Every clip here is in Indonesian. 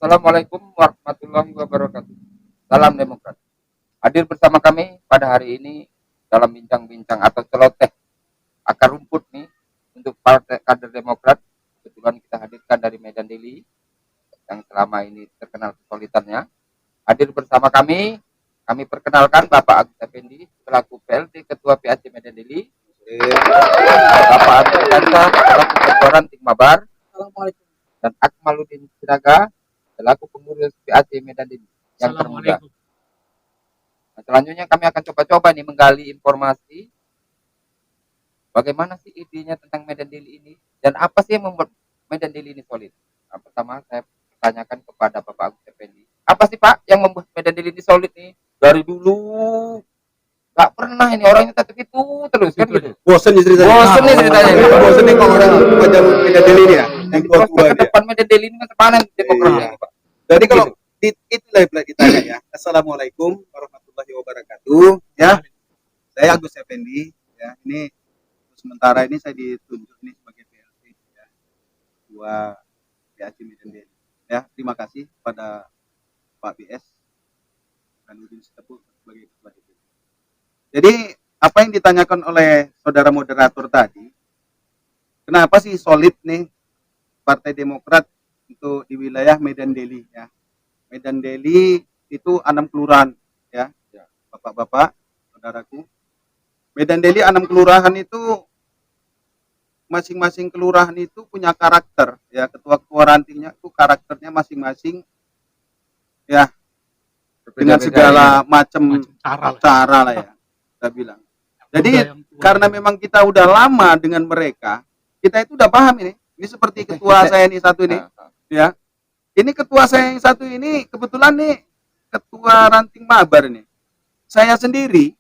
Assalamualaikum warahmatullahi wabarakatuh. Salam Demokrat. Hadir bersama kami pada hari ini dalam bincang-bincang atau celoteh akar rumput nih untuk partai kader Demokrat. Kebetulan kita hadirkan dari Medan Daily yang selama ini terkenal kesulitannya. Hadir bersama kami perkenalkan Bapak Agus Effendi selaku PLT Ketua PAC Medan Daily. Bapak Andri Kansa selaku Ketua Ranting Mabar. Assalamualaikum. Dan Akmaluddin Siraga selaku pengurus PAC Medan Daily yang termuda. Nah, selanjutnya kami akan coba-coba nih menggali informasi bagaimana sih idenya tentang Medan Daily ini dan apa sih yang membuat Medan Daily ini solid. Nah, pertama saya tanyakan kepada Bapak Agus Effendi, apa sih Pak yang membuat Medan Daily ini solid nih? Dari dulu nggak pernah ini orangnya tetap itu terus kan gitu. Bosan nih ceritanya. Bosan nih ceritanya. Bosan nih kalau orang macam Medan Daily ini ya. Yang Terus tua-tua ke dia. depan Medan Daily ini kan sepanan Demokrat Iya. ini, Pak. Jadi kalau itulah yang ditanya ya. Assalamualaikum warahmatullahi wabarakatuh. Ya, saya Agus Effendi. Ya, ini sementara ini saya ditunjuk nih sebagai PLT ya, Ketua PAC Medan Daily. Ya, terima kasih pada Pak BS dan Udin Sitepu sebagai Ketua DPD. Jadi apa yang ditanyakan oleh saudara moderator tadi, kenapa sih solid nih Partai Demokrat untuk di wilayah Medan Daily ya. Medan Daily itu 6 kelurahan ya. Bapak-bapak, saudaraku. Medan Daily 6 kelurahan itu masing-masing kelurahan itu punya karakter ya. Ketua-ketua rantingnya itu karakternya masing-masing ya, dengan segala macam cara lah ya, kita bilang. Jadi karena memang kita udah lama dengan mereka, kita itu udah paham ini. Ini seperti ketua saya ini satu ini, ya. Ini ketua saya yang satu ini kebetulan nih ketua ranting Mabar ini. Saya sendiri,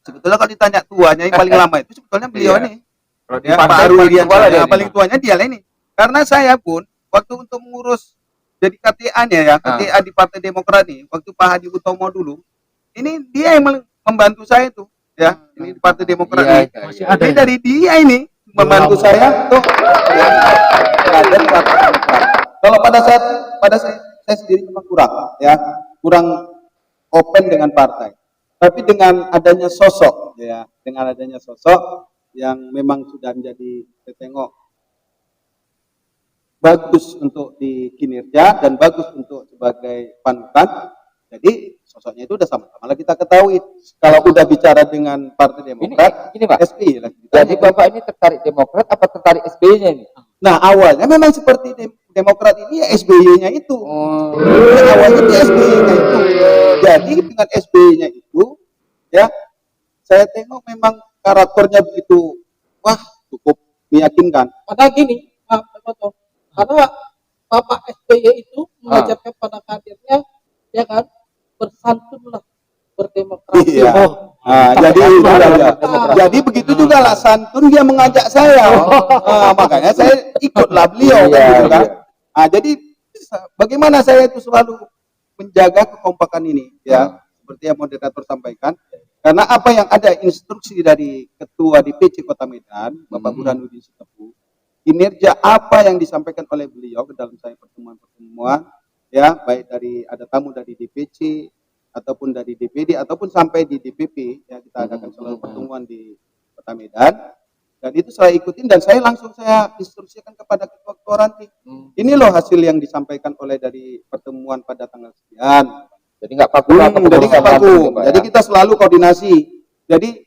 sebetulnya kalau ditanya tuanya yang paling lama itu sebetulnya beliau nih. Ya, Pak Arwidian, paling tuanya dia lah ini. Karena saya pun waktu untuk mengurus jadi KTA-nya ya, KTA di Partai Demokrat nih, waktu Pak Hadi Utomo dulu, ini dia yang membantu saya itu, ya, ini di Partai Demokrat ini. Ini dari dia ini membantu saya untuk berada di Partai Demokrat. Kalau pada saya sendiri memang kurang open dengan partai. Tapi dengan adanya sosok, ya, dengan adanya sosok yang memang sudah menjadi tetengok bagus untuk di kinerja dan bagus untuk sebagai panutan. Jadi sosoknya itu udah sama-sama kita ketahui. Kalau udah bicara dengan Partai Demokrat, ini Pak. SBY lah. Jadi Bapak ini tertarik Demokrat apa tertarik SBY-nya ini? Nah awalnya memang seperti Demokrat ini ya SBY-nya itu. Awalnya di SBY-nya itu. Jadi dengan SBY-nya itu, ya saya tengok memang karakternya begitu, wah cukup meyakinkan. Padahal gini, Pak Toto, karena Bapak SBY itu mengajarkan pada kadernya, ya kan, bersantunlah berdemokrasi. Iya. Jadi begitu juga lah santun dia mengajak saya. Makanya saya ikutlah beliau kan gitu kan. Jadi bagaimana saya itu selalu menjaga kekompakan ini ya, seperti yang moderator sampaikan. Karena apa yang ada instruksi dari Ketua DPC Kota Medan, Bapak Burhanuddin Sitepu, kinerja apa yang disampaikan oleh beliau ke dalam saya pertemuan-pertemuan ya, baik dari ada tamu dari DPC ataupun dari DPD ataupun sampai di DPP ya, kita adakan selalu pertemuan di Kota Medan dan itu saya ikutin dan saya langsung instruksikan kepada ketua ranting. Ini loh hasil yang disampaikan oleh dari pertemuan pada tanggal sekian. Jadi nggak paku. Jadi kita selalu koordinasi. Jadi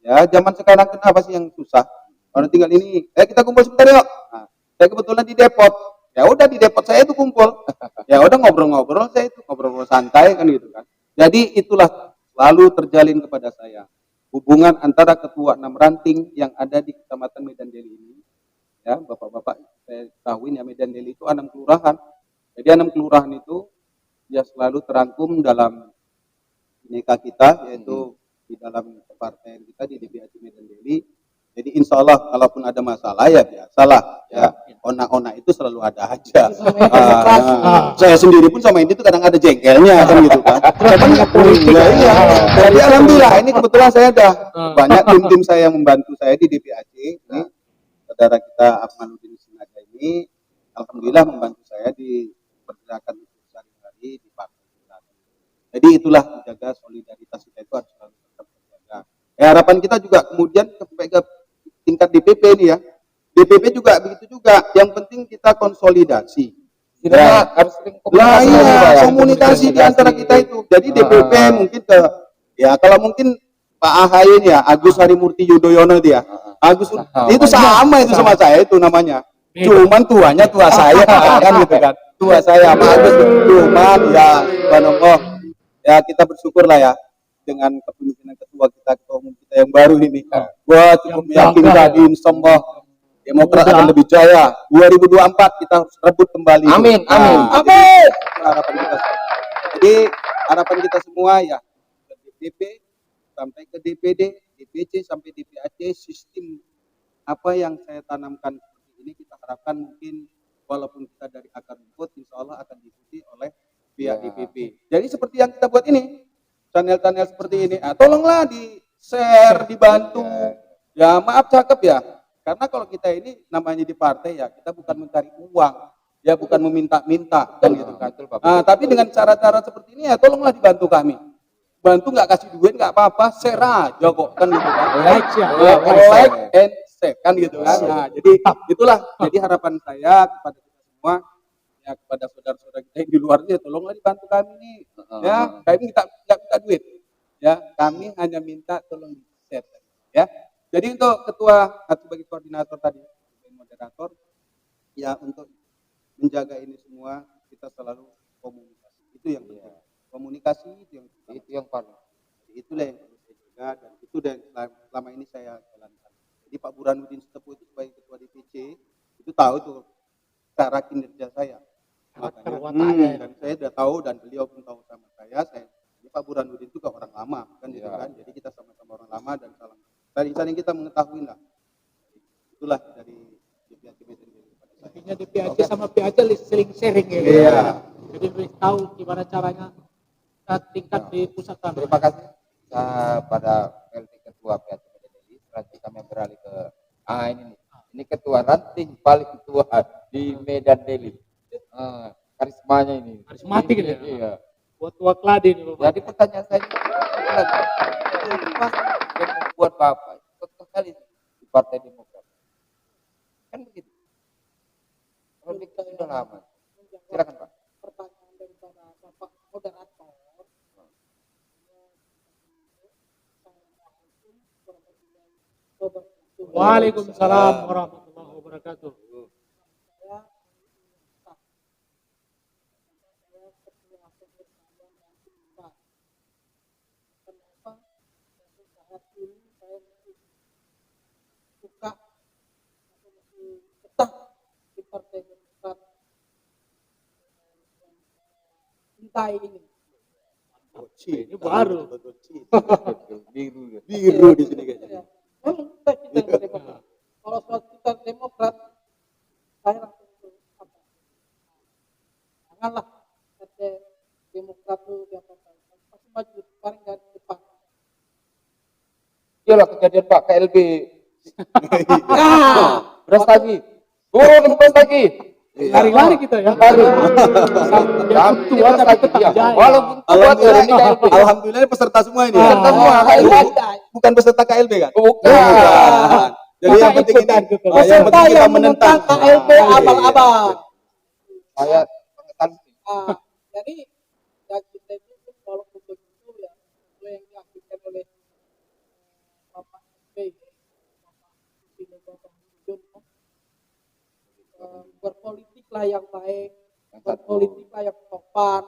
ya zaman sekarang kenapa sih yang susah? Orang tinggal ini, kita kumpul sebentar yuk. Nah, saya kebetulan di depot. Ya udah di depot saya itu kumpul. Ya udah ngobrol-ngobrol saya itu ngobrol santai kan gitu kan. Jadi itulah selalu terjalin kepada saya hubungan antara ketua 6 ranting yang ada di Kecamatan Medan Daily ini. Ya, Bapak-bapak saya tahuin ya Medan Daily itu 6 kelurahan. Jadi 6 kelurahan itu ya selalu terangkum dalam Bineka kita, yaitu di dalam partai kita di DPAC Medan Daily. Jadi insya Allah kalaupun ada masalah ya biasalah ya, onak-onak itu selalu ada aja. Saya sendiri pun sama ini tuh kadang ada jengkelnya kan gitu kan. Iya. Jadi alhamdulillah ini kebetulan saya ada banyak tim-tim saya yang membantu saya di DPAC. Ini saudara kita Akmaluddin Siraga ini alhamdulillah membantu saya di kerjakan itu sehari-hari di partai kita. Jadi itulah menjaga solidaritas kita itu harus selalu tetap terjaga. Harapan kita juga kemudian sampai ke tingkat DPP ini ya. DPP juga begitu juga. Yang penting kita konsolidasi. Tidak harus sering Lah komunikasi. iya, Pak, ya. komunikasi di antara kita itu. Jadi DPP mungkin ke ya kalau mungkin Pak AHY ini ya, Agus Harimurti Yudhoyono dia. Agus itu sama itu sama saya itu namanya. Cuman tuanya tua saya kan gitu kan. Tua saya Pak Agus cuman ya subhanallah ya kita bersyukur lah ya dengan kepemimpinan ketua umum kita yang baru ini. Gua cukup meyakinkan insyaallah Demokrat akan lebih jaya. 2024 kita harus rebut kembali. Amin, amin. Amin. Harapan kita semua. Jadi harapan kita semua ya dari DPP sampai ke DPD, DPC sampai DPAC sistem apa yang saya tanamkan seperti ini kita harapkan mungkin walaupun kita dari akar rumput insya Allah akan diikuti oleh pihak DPP. Jadi seperti yang kita buat ini, channel-channel seperti ini, tolonglah di share, dibantu. Ya maaf cakep ya, karena kalau kita ini namanya di partai ya kita bukan mencari uang, ya bukan meminta-minta kan gitu kan. Tapi dengan cara-cara seperti ini ya tolonglah dibantu kami. Bantu nggak kasih duit nggak apa-apa, share aja kok kan gitu kan. Like and share kan gitu kan. Nah, jadi itulah jadi harapan saya kepada kita semua ya kepada saudara-saudara kita yang di luar ya tolonglah dibantu kami nih. Ya, kami nggak minta duit. Ya, kami hanya minta tolong di-share ya. Jadi untuk ketua atau bagi koordinator tadi, moderator ya untuk menjaga ini semua kita selalu komunikasi. Itu yang penting. Komunikasi itu yang paling. Itulah yang perlu saya jaga dan itu yang selama ini saya jalankan. Jadi Pak Burhanuddin Sitepu itu sebagai ketua DPC itu tahu tuh cara kinerja saya. Makanya, dan saya sudah tahu dan beliau pun tahu sama saya. Ini Pak Burhanuddin juga orang lama kan gitu kan. Jadi kita sama-sama orang lama dan saling kita mengetahui lah. Itulah dari DPAC kepada saya. Intinya DPAC sama PAC sering sharing ya. Iya. Jadi lebih tahu gimana caranya tingkat di pusat kami. Terima kasih pada PLT Ketua PAC Medan Deli. Selanjutnya kami beralih ke ini nih. Ini ketua ranting paling tua di Medan Deli. Karismanya ini. Karismatik gitu ya. Iya. Buat tua keladi nih Bapak. Jadi pertanyaan saya yang membuat Bapak betul sekali di Partai Demokrat. Kan begitu. Kalau kita sudah lama. Silakan Pak. Pertanyaan daripada Bapak moderator. Waalaikumsalam warahmatullahi wabarakatuh. Di Partai Demokrat entah ini baru Biru di sini kayaknya. kita Demokrat. Kalau soal kita Demokrat saya langsung apa? Janganlah kata Demokrat itu diapa-apain. Pasti maju paling dari depan. Iyalah kejadian Pak KLB. Beras lagi. Turun beras lagi. Lari-lari kita ya. Lari. Tua lagi dia. Walaupun tua turun di KLB. Alhamdulillah ini peserta semua ini. Peserta semua, KLB. Bukan peserta KLB kan? Bukan. Jadi yang penting ini yang Peserta penting kita yang menentang menentang KLB abal-abal. Saya pengetahuan. Jadi ya kita itu walaupun begitu ya itu yang diakhirkan oleh Bapak SBY, Bapak Susilo Bambang Yudhoyono, berpolitiklah yang baik, berpolitiklah yang sopan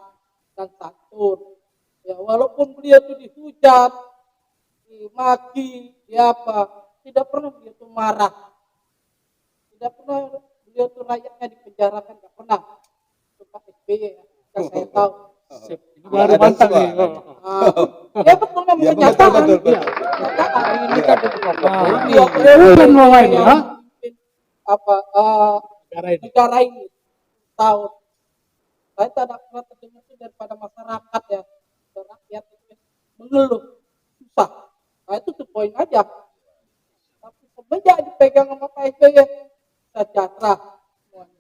dan santun. Ya walaupun beliau itu dihujat, dimaki, tidak pernah beliau itu marah, tidak pernah beliau itu rakyatnya dipenjarakan, tidak pernah. Itu Pak SBY ya, yang saya tahu. Ini baru mantap nih. Ya betul memang kenyataan. Betul. Ini kan negara ini tahu. Saya tidak pernah terdengar itu daripada masyarakat ya, rakyat itu mengeluh susah. Nah itu tuh poin aja. Tapi semenjak dipegang sama Pak SBY sejahtera semuanya.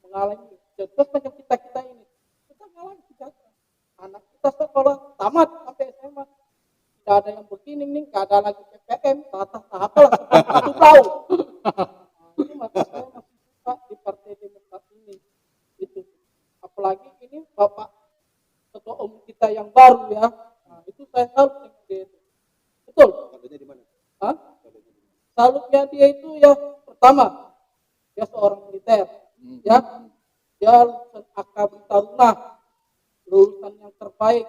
Mengalami terus macam kita tamat sampai SMA. Tidak ada yang begini nih, nggak ada lagi PPM, tahap lah, satu tahun. Nah, itu maka saya masih suka di Partai Demokrat ini. Itu. Apalagi ini Bapak Ketua Umum kita yang baru ya. Nah, itu saya salut dengan dia itu. Betul. Salutnya di mana? Hah? Salutnya dia itu ya pertama, dia seorang militer, ya, dia lulusan Akabri Taruna, lulusan yang terbaik,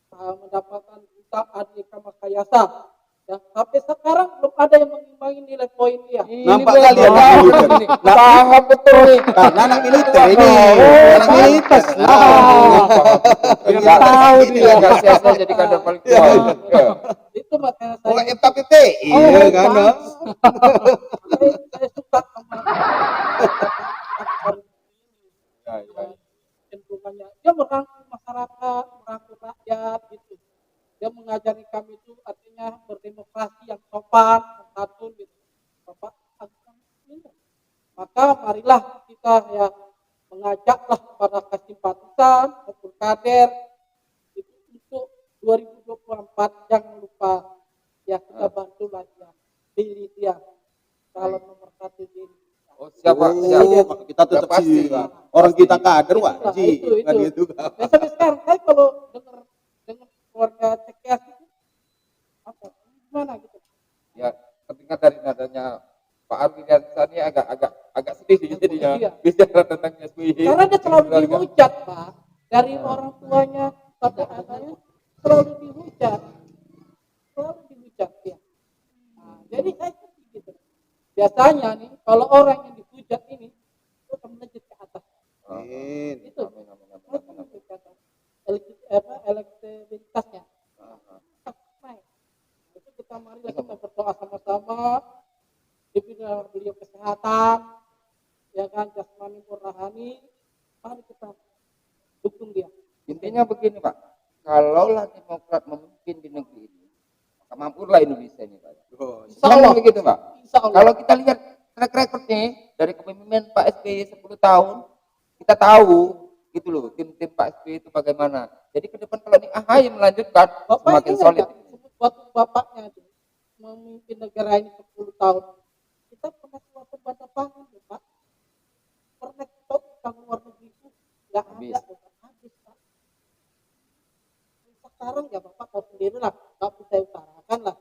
mendapatkan bintang Adhika Makayasa. Ya, sampai sekarang belum ada yang mengimbangi nilai poin dia. Nampak kalian anak militer. Paham betul nih. Karena anak militer ini. Anak militer. Nggak tahu dia. Nggak sia-sia jadi kader paling tua. Ya. Itu makanya saya. Oh, FKPP. Iya kan? Saya suka sama Ya, ya. cenderungannya. Dia merangkul masyarakat, merangkul rakyat gitu. Dia mengajari kami itu artinya berdemokrasi yang sopan, yang santun gitu. Bapak Agus ini. Maka marilah kita ya mengajaklah para simpatisan maupun kader itu untuk 2024 jangan lupa ya kita bantulah ya pilih dia calon nomor 1 di Indonesia. Oh, siapa? Oh, kita tetap Pasti, sih. Pak. Orang kita kader Itulah, wajib. Kan gitu. Ya sampai sekarang saya kalau dengar keluarga CKS itu apa gimana gitu. Ya, ketika dari nadanya Pak Arwin ini agak sedih sih jadinya Iya. bicara tentang SBY. Karena dia selalu dihujat Pak dari orang tuanya sampai anaknya selalu dihujat ya. Nah, jadi saya seperti gitu. Biasanya nih kalau orang yang dihujat ini itu akan melejit ke atas. Amin. Itu Amin, amin, amin, amin, amin. melejit ke atas. Elektabilitasnya. Naik. Itu kita marilah kita berdoa sama-sama. Dibina beliau kesehatan, ya kan jasmani pun rohani. Mari kita dukung dia. Intinya begini Pak, kalaulah Demokrat memimpin di negeri ini, maka mampulah Indonesia ini Pak. Oh, Insya Allah. Begitu Pak. Insya Allah. Kalau kita lihat track record nih dari kepemimpinan Pak SBY 10 tahun, kita tahu gitu loh tim-tim Pak SBY itu bagaimana. Jadi ke depan kalau ini AHY melanjutkan Bapak semakin ingat solid. nggak, waktu bapaknya itu memimpin negara ini 10 tahun, kita pernah suatu badan pangan, Pak. Pernah kita utang luar negeri itu nggak Habis. ada, Bapak. Habis, Pak. Sekarang ya Bapak tahu sendiri lah, tapi saya utarakan lah.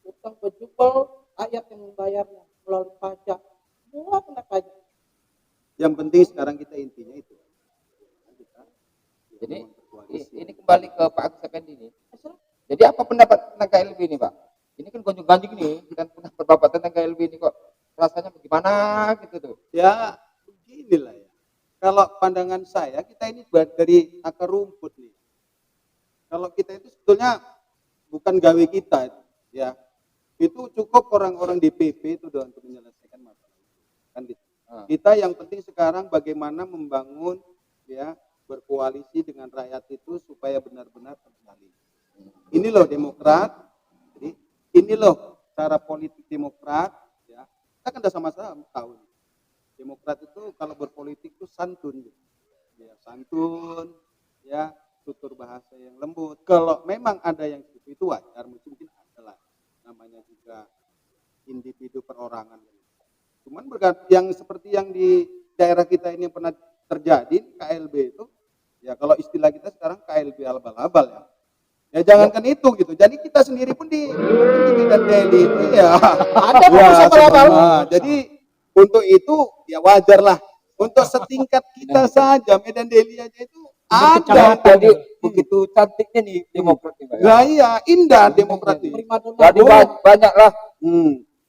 Utang berjubel, rakyat yang membayarnya melalui pajak, semua kena pajak. yang penting sekarang kita intinya itu. Jadi ini kembali ke Pak Agus Effendi ini. Masalah Jadi apa pendapat tentang KLB ini Pak? Ini kan gonjang-ganjing nih, dan pendapat Bapak tentang KLB ini kok rasanya bagaimana gitu tuh. Ya beginilah ya. Kalau pandangan saya kita ini buat dari akar rumput nih. Kalau kita itu sebetulnya bukan gawe kita ya. Itu cukup orang-orang DPP itu doang untuk menyelesaikan masalah itu. Kan gitu. Kita yang penting sekarang bagaimana membangun ya berkoalisi dengan rakyat itu supaya benar-benar terjalin. Ini loh Demokrat. Jadi ini loh cara politik Demokrat ya. Kita kan udah sama-sama tahu. Demokrat itu kalau berpolitik itu santun gitu. Ya, santun ya, tutur bahasa yang lembut. Kalau memang ada yang seperti itu wajar, mungkin adalah namanya juga individu perorangan. Cuman yang seperti yang di daerah kita ini yang pernah terjadi KLB itu, ya kalau istilah kita sekarang KLB abal-abal ya. Ya jangankan itu gitu. Jadi kita sendiri pun di Medan Daily itu ya ada ya, abal-abal. jadi untuk itu ya wajar lah. Untuk setingkat kita saja Medan Daily aja itu ada. Jadi begitu cantiknya nih Demokrat nih Pak. Nah iya, indah Demokrat ini. Prima donna. Jadi banyak lah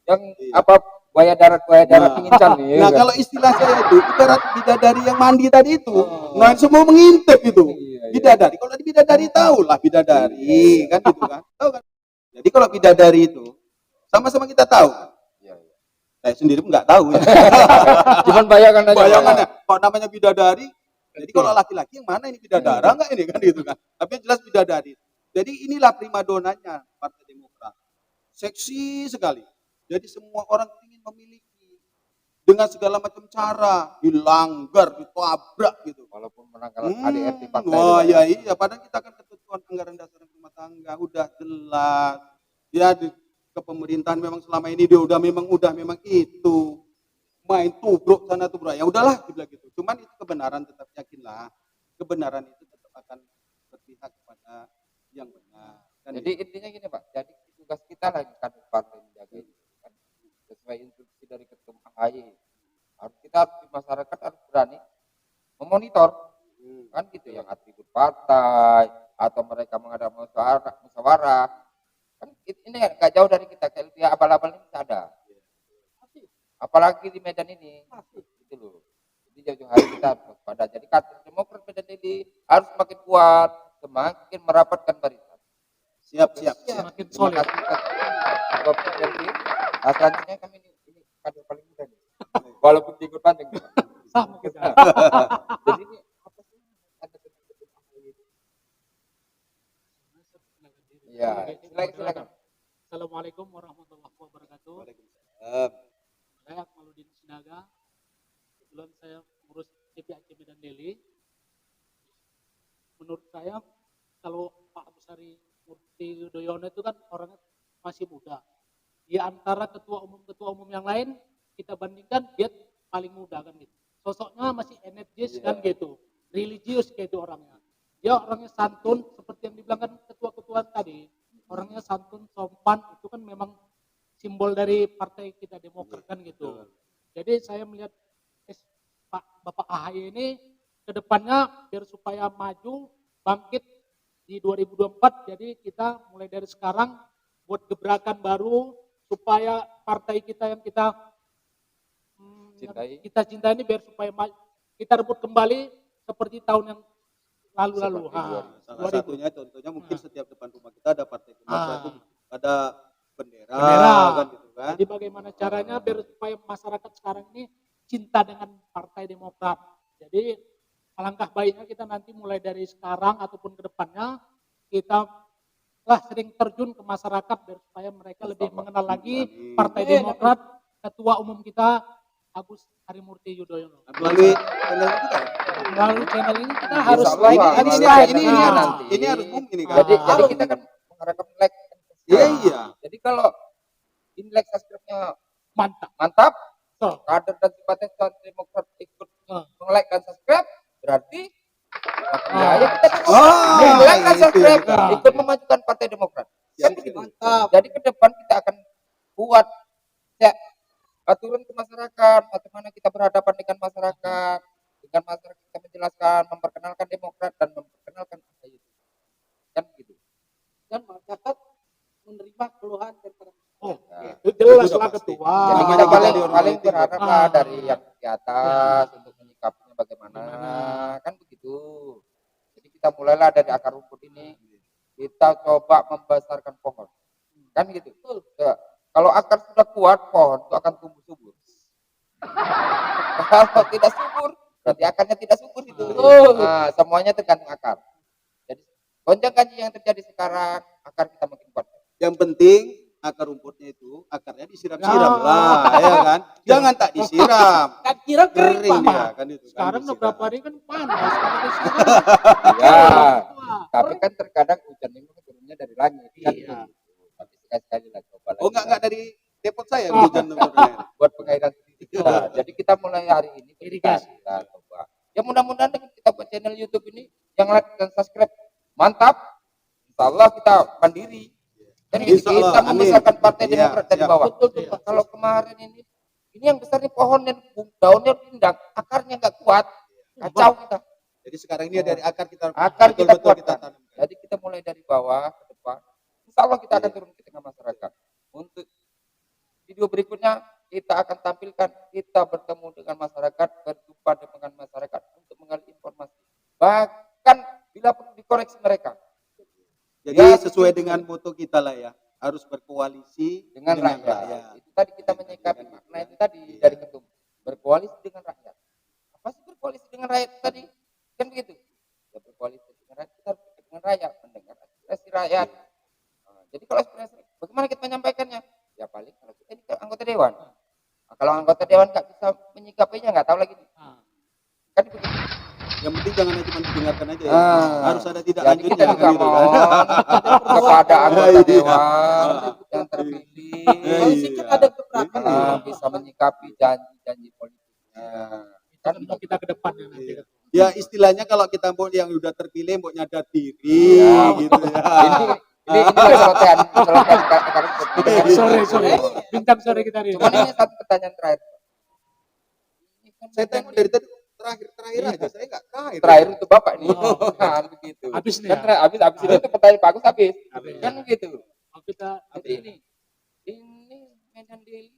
yang Iya. apa buaya darat Nah. pengincar nih. Nah kalau istilah saya itu ibarat bidadari yang mandi tadi itu, nah semua mengintip itu. Iya. Bidadari, kalau di bidadari tahu lah bidadari, kan gitu kan, tahu kan. Jadi kalau bidadari itu sama-sama kita tahu. Iya, iya. Saya sendiri pun nggak tahu ya. Cuman bayangan aja. Bayangannya, kok namanya bidadari. Jadi kalau laki-laki yang mana ini bidadara nggak ini kan gitu kan. Tapi yang jelas bidadari. Jadi inilah primadonanya Partai Demokrat. Seksi sekali. Jadi semua orang ingin memiliki dengan segala macam cara, dilanggar, ditabrak gitu. Walaupun menang kalau ADRT partai. Wah ya iya, padahal kita kan ketentuan anggaran dasar rumah tangga udah jelas. Dia di kepemerintahan memang selama ini dia udah memang itu main tubruk sana tubruk. Ya udahlah dibilang gitu. Cuman itu kebenaran, tetap yakinlah kebenaran itu tetap akan berpihak kepada yang benar. Kan Jadi gitu. intinya gini Pak, jadi tugas kita lagi kader partai menjaga itu kan sesuai instruksi dari Ketum AHY. Kita harus di masyarakat harus berani memonitor kan gitu yang atribut partai atau mereka mengadakan musyawarah kan ini nggak jauh dari kita kayak dia abal-abal ini bisa ada apalagi di Medan ini gitu loh. Jadi jauh-jauh hari kita harus waspada. Jadi kader Demokrat Medan ini harus semakin kuat, semakin merapatkan barisan. Siap. Semakin Terima solid. kasih Bapak Selvi. Nah, selanjutnya kami ini kader paling muda nih. Walaupun jenggot panjang. Sama kita. Jadi ini apa sih kader Ketum AHY itu? Iya, silakan. Assalamualaikum warahmatullahi wabarakatuh. Waalaikumsalam. Saya Akmaludin Sinaga. Kebetulan saya ngurus DPAC Medan Deli. Menurut saya kalau Pak Besari Murti Yudhoyono itu kan orangnya masih muda. Di antara ketua umum yang lain kita bandingkan dia paling muda kan gitu. Sosoknya masih energis kan gitu, religius kayak itu orangnya. Dia orangnya santun seperti yang dibilang kan ketua-ketua tadi. Orangnya santun, sopan itu kan memang simbol dari partai kita Demokrat kan gitu. Jadi saya melihat Bapak AHY ini ke depannya biar supaya maju, bangkit di 2024. Jadi kita mulai dari sekarang buat gebrakan baru supaya partai kita yang kita cintai ini biar supaya kita rebut kembali seperti tahun yang lalu-lalu. Salah satunya contohnya mungkin setiap depan rumah kita ada partai Demokrat itu ada bendera. Kan gitu kan. Jadi bagaimana caranya biar supaya masyarakat sekarang ini cinta dengan Partai Demokrat. Jadi alangkah baiknya kita nanti mulai dari sekarang ataupun ke depannya kita sering terjun ke masyarakat biar supaya mereka lebih mengenal lagi Partai Demokrat, Ketua Umum kita Agus Harimurti Yudhoyono. Melalui channel kita. Melalui channel ini kita harus Insya Allah, ini harus boom ini kan. Jadi kita kan mengharapkan like. Iya. Jadi kalau in like subscribe-nya mantap. mantap, So, kader dan simpatisan Demokrat ikut like dan subscribe, berarti ya kita like dan subscribe ikut memajukan Partai Demokrat. Kan begitu. Mantap. Jadi ke depan kita akan buat ya aturan ke masyarakat, bagaimana kita berhadapan dengan masyarakat kita menjelaskan, memperkenalkan Demokrat dan memperkenalkan AHY. Kan begitu. Dan masyarakat menerima keluhan daripada itu jelas lah ketua. Jadi kita paling berharap lah dari yang di atas untuk menyikapinya bagaimana, kan begitu. Jadi kita mulailah dari akar rumput ini, kita coba membesarkan pohon, kan gitu. Ya. Kalau akar sudah kuat, pohon itu akan tumbuh subur. Kalau tidak subur, berarti akarnya tidak subur itu. Nah, semuanya tergantung akar. Jadi gonjang-ganjing yang terjadi sekarang, akar kita makin kuat. Yang penting akar rumputnya itu akarnya disiram-siram lah, ya kan? Jangan tak disiram. kan kira kering Kering Pak. dia kan itu. Sekarang kan beberapa hari kan panas. Kalau disiram, Ya, wah, tapi kan terkadang hujan ini turunnya dari langit. Kan Iya. begitu. Tapi sekali-sekali lah coba lagi. Oh enggak dari depot saya hujan turunnya. Buat pengairan sendiri kita. Jadi kita mulai hari ini Irigasi. kita coba. Ya mudah-mudahan dengan kita buat channel YouTube ini yang like dan subscribe mantap. Insya Allah kita mandiri. Dan Insya Allah, kita membesarkan amin. Partai Iya, Demokrat dari siap. bawah. Betul, Pak. Kalau kemarin ini yang besar nih pohonnya daunnya rindang, akarnya nggak kuat, kacau kita. Jadi sekarang ini dari akar kita Kita betul-betul kuatkan. tanamkan. Jadi kita mulai dari bawah ke depan. Insya Allah kita akan turun ke tengah masyarakat. Untuk video berikutnya kita akan tampilkan kita bertemu dengan masyarakat, berjumpa dengan masyarakat untuk menggali informasi. Bahkan bila perlu dikoreksi mereka Jadi Ya, sesuai begitu. dengan moto kita lah ya, harus berkoalisi dengan rakyat. Itu tadi kita menyikapi makna itu tadi dari ketum. Berkoalisi dengan rakyat. Apa sih berkoalisi dengan rakyat tadi? Kan begitu. Ya, berkoalisi dengan rakyat, kita harus dengan rakyat, mendengar aspirasi rakyat. Nah, jadi kalau aspirasi, bagaimana kita menyampaikannya? Ya paling kalau kita ini anggota dewan. Nah, kalau anggota dewan nggak bisa menyikapinya, nggak tahu lagi. Nah, Kan begitu. Yang penting jangan cuma didengarkan aja ya. Ah. Harus ada tidak Jadi kita lanjutnya juga kan gitu kan. mohon kepada anggota Iya. dewan yang Iya. terpilih Kalau sih kan ada gebrakan Iya. ya. bisa menyikapi janji-janji politiknya. Itu kan untuk kita ke depannya nanti. Iya. Ya istilahnya kalau kita mau yang udah terpilih mau nyadar diri Iya. gitu ya. Ini celotehan sekarang Sorry. Bintang sore kita hari ini. Cuman ini satu pertanyaan terakhir. Ini kan Saya tengok dari tadi terakhir aja saya nggak kaya. terakhir untuk Bapak nih. Oh. Kan begitu. Habis nih Kan ya. habis ini itu pertanyaan bagus habis. Habis. Kan begitu. Oh, kita Jadi ini Medan Daily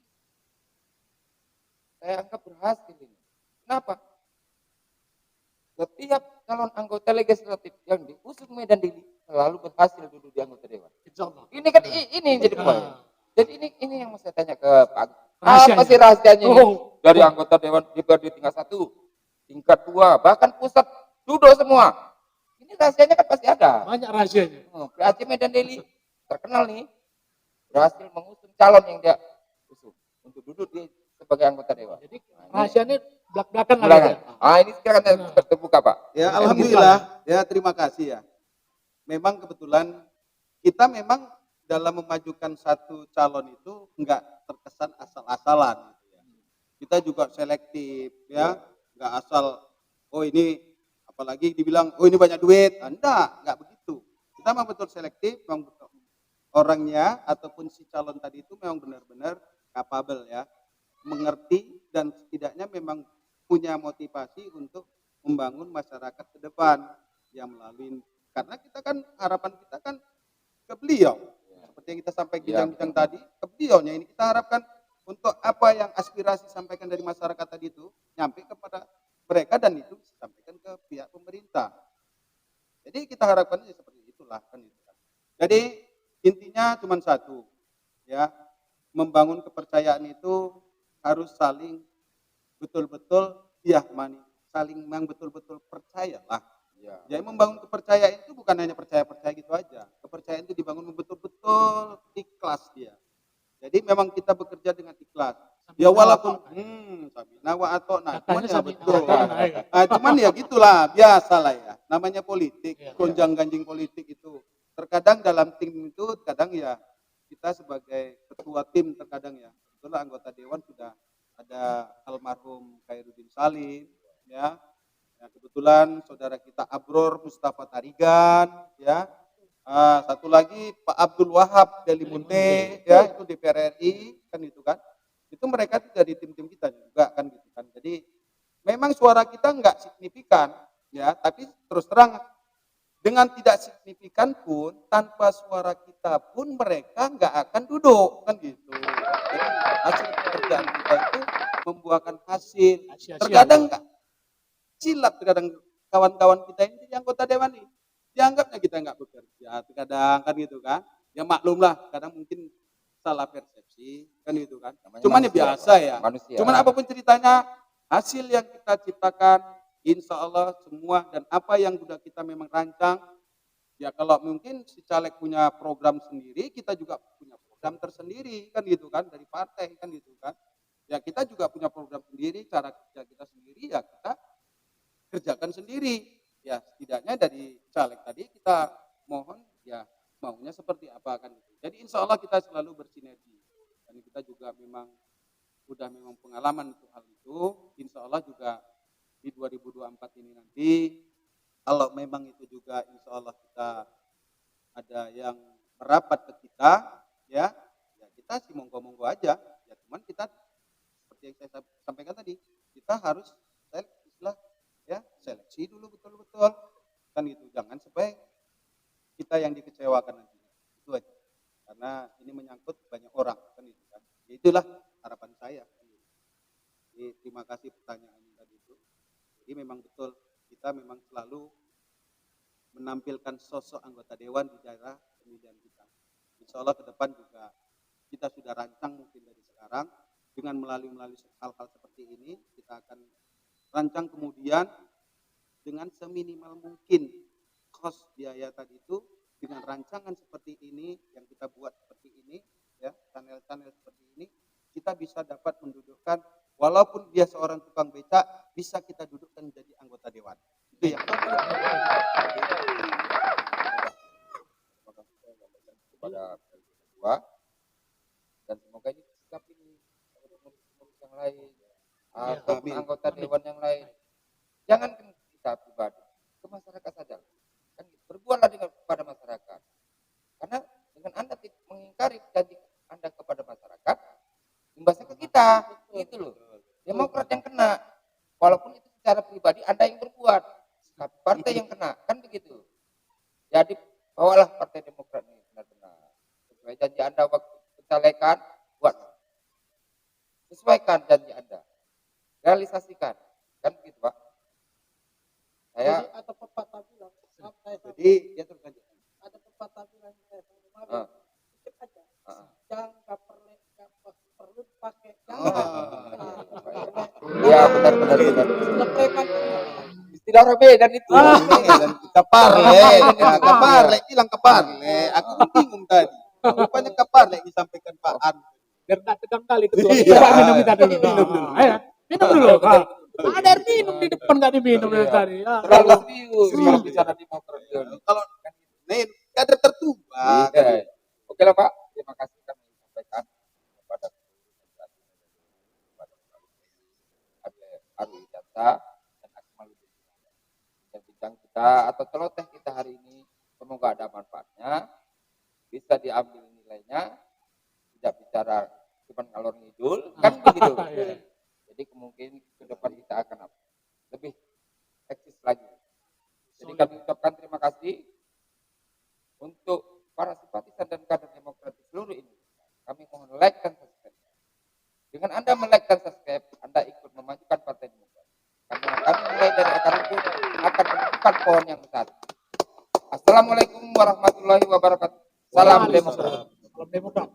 saya anggap berhasil ini. Kenapa? Setiap calon anggota legislatif yang diusung Medan Daily selalu berhasil duduk di anggota dewan. insya Allah. Ini kan ini yang jadi poin. Jadi ini yang mau saya tanya ke Pak Agus. Rahasianya. Apa sih rahasianya ini? Oh. Dari anggota dewan DPRD tingkat 1, tingkat 2, bahkan pusat duduk semua. Ini rahasianya kan pasti ada. Banyak rahasianya. PAC Medan Daily terkenal nih berhasil mengusung calon yang dia usung untuk duduk di sebagai anggota dewan. Jadi rahasianya belak-belakan lah. Belakangan. gitu. Ini sekarang terbuka Pak. Ya alhamdulillah ya terima kasih ya. Memang kebetulan kita memang dalam memajukan satu calon itu enggak terkesan asal-asalan gitu ya. Kita juga selektif ya, enggak asal oh ini apalagi dibilang oh ini banyak duit. Enggak begitu. Kita memang betul selektif, memang betul orangnya ataupun si calon tadi itu memang benar-benar capable ya, mengerti dan setidaknya memang punya motivasi untuk membangun masyarakat ke depan yang melalui karena kita kan harapan kita kan ke beliau seperti yang kita sampaikan bincang-bincang tadi ke beliaunya ini kita harapkan untuk apa yang aspirasi sampaikan dari masyarakat tadi itu nyampe kepada mereka dan itu disampaikan ke pihak pemerintah. Jadi kita harapkan seperti itulah kan itu. Jadi intinya cuma satu ya, membangun kepercayaan itu harus saling betul-betul saling memang betul-betul percayalah. Jadi membangun kepercayaan itu bukan hanya percaya gitu aja. Kepercayaan itu dibangun betul-betul ikhlas dia. Jadi memang kita bekerja dengan ikhlas. Ya walaupun Sabina wa atona, cuman ya betul. Cuman ya gitulah, biasalah ya. Namanya politik, gonjang-ganjing politik itu. Terkadang dalam tim itu kadang ya kita sebagai ketua tim terkadang ya. Itulah anggota dewan sudah ada almarhum Khairuddin Salim ya. Ya, kebetulan saudara kita Abror Mustafa Tarigan ya. Satu lagi Pak Abdul Wahab Delimunte ya, itu DPR RI kan itu kan. Itu mereka dari tim-tim kita juga kan gitu kan. Jadi memang suara kita enggak signifikan ya, tapi terus terang dengan tidak signifikan pun tanpa suara kita pun mereka enggak akan duduk kan gitu. Jadi hasil pekerjaan kita itu membuahkan hasil. Terkadang enggak silap terkadang kawan-kawan kita ini jadi anggota dewan ini dianggapnya kita nggak bekerja terkadang kan gitu kan ya maklumlah kadang mungkin salah persepsi kan gitu kan cuman ya biasa ya cuman apapun ceritanya hasil yang kita ciptakan insya Allah semua dan apa yang sudah kita memang rancang ya kalau mungkin si caleg punya program sendiri kita juga punya program tersendiri kan gitu kan dari partai kan gitu kan ya kita juga punya program sendiri cara kerja kita sendiri ya kita kerjakan sendiri ya setidaknya dari caleg tadi kita mohon ya maunya seperti apa kan gitu. Jadi insya Allah kita selalu bersinergi dan kita juga memang sudah memang pengalaman untuk hal itu insya Allah juga di 2024 ini nanti kalau memang itu juga insya Allah kita ada yang merapat ke kita ya kita sih monggo-monggo aja ya cuman kita seperti yang saya sampaikan tadi kita harus ya seleksi dulu betul-betul kan gitu jangan sampai kita yang dikecewakan nanti itu aja karena ini menyangkut banyak orang kan itu kan ya, itulah harapan saya kan gitu. Jadi terima kasih pertanyaan tadi itu jadi memang betul kita memang selalu menampilkan sosok anggota dewan di daerah pemilihan kita insya Allah ke depan juga kita sudah rancang mungkin dari sekarang dengan melalui hal-hal seperti ini kita akan rancang kemudian dengan seminimal mungkin cost biaya tadi itu dengan rancangan seperti ini yang kita buat seperti ini ya channel-channel seperti ini kita bisa dapat mendudukkan walaupun dia seorang tukang becak bisa kita dudukkan menjadi anggota dewan Itu yang kepada kedua, dan semoga ini disikapi oleh pengurus-pengurus yang lain atau Amin. anggota dewan yang lain. Jangan kita pribadi, ke masyarakat saja. Kan berbuatlah dengan kepada masyarakat. Karena dengan Anda tidak mengingkari janji Anda kepada masyarakat, imbasnya ke kita, gitu loh. Demokrat yang kena, walaupun itu secara pribadi Anda yang berbuat, tapi partai yang kena, kan begitu. Jadi bawalah Partai Demokrat ini benar-benar sesuai janji Anda waktu pencalekan, buat sesuaikan janji Anda, realisasikan, kan begitu Pak. Saya Jadi ada pepatah bilang, maaf saya sama- Jadi ya terus lanjut. ada pepatah bilang saya sama Ah. sedikit aja. Ah. Jangan perlu pakai Ah. Iya benar-benar Istilah preman kan ya. istilah orang Medan itu. Dan keparle, ya keparle, bilang keparle. Aku pun bingung tadi. Rupanya keparle disampaikan Pak An. Biar nggak tegang kali ketua. Iya. Coba minum kita dulu. Minum dulu. Ayo, minum dulu. Ada air minum di depan nggak diminum dari tadi. Ya. Terlalu serius kalau bicara Demokrat ini. Kalau nih kader tertua. Iya. Oke lah Pak, terima kasih kami sampaikan kepada Arwi Jata dan Akmaluddin. Bincang kita atau celoteh kita hari ini semoga ada manfaatnya, bisa diambil nilainya, tidak bicara cuma ngalor ngidul, kan begitu. Jadi kemungkinan ke depan kita akan lebih eksis lagi. Jadi kami ucapkan terima kasih untuk para simpatisan dan kader Demokrat di seluruh Indonesia. Kami mohon like dan subscribe. Dengan Anda like dan subscribe, Anda ikut memajukan Partai Demokrat. Karena kami mulai dari akar rumput akan menentukan pohon yang besar. Assalamualaikum warahmatullahi wabarakatuh. Salam Demokrat. Salam Demokrat.